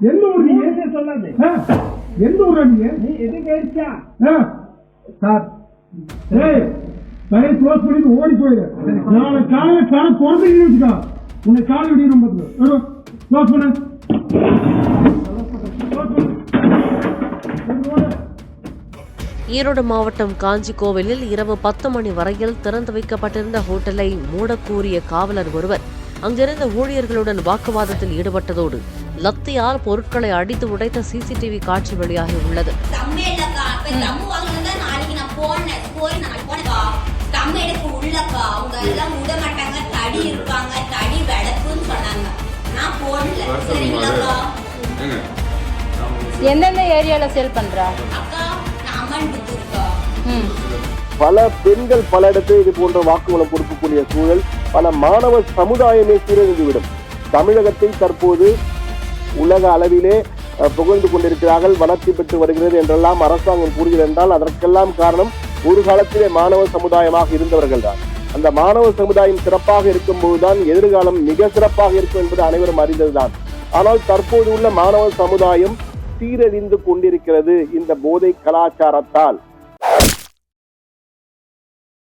எந்த ஊர் நீங்க சொல்லாது? எந்த ஊர் நீ எது கேட்டா சார்? கடை க்ளோஸ் பண்ணிட்டு ஓடி போயிரு. நாளை காலையில கடை திறந்து வச்சுக்கா, உன்னை காலை விடியும் க்ளோஸ் பண்ண. ஈரோடு மாவட்டம் காஞ்சிக்கோவிலில் இரவு 10 மணி வரையில் திறந்து வைக்கப்பட்டிருந்த ஹோட்டலை மூடக்கூறிய காவலர் ஒருவர் அங்கிருந்த ஊழியர்களுடன் வாக்குவாதத்தில் ஈடுபட்டதோடு லத்தியால் பொருட்களை அடித்து உடைத்த சிசிடிவி காட்சி வெளியாகி உள்ளது. எந்தெந்த ஏரியால சேல் பண்றா? பல பெண்கள் பல இடத்தில் இது போன்ற வாக்குமூலம் கொடுக்கக்கூடிய சூழல், பல மாணவ சமுதாயமே சீரழிந்துவிடும். தமிழகத்தை தற்போது உலக அளவிலே புகழ்ந்து கொண்டிருக்கிறார்கள், வளர்ச்சி பெற்று வருகிறது என்றெல்லாம் அரசாங்கம் கூறுகிறது என்றால் அதற்கெல்லாம் காரணம் ஒரு காலத்திலே மாணவ சமுதாயமாக இருந்தவர்கள் தான். அந்த மாணவ சமுதாயம் சிறப்பாக இருக்கும் போதுதான் எதிர்காலம் மிக சிறப்பாக இருக்கும் என்பது அனைவரும் அறிந்ததுதான். ஆனால் தற்போது உள்ள மாணவ சமுதாயம் சீரழிந்து கொண்டிருக்கிறது இந்த போதை கலாச்சாரத்தால்.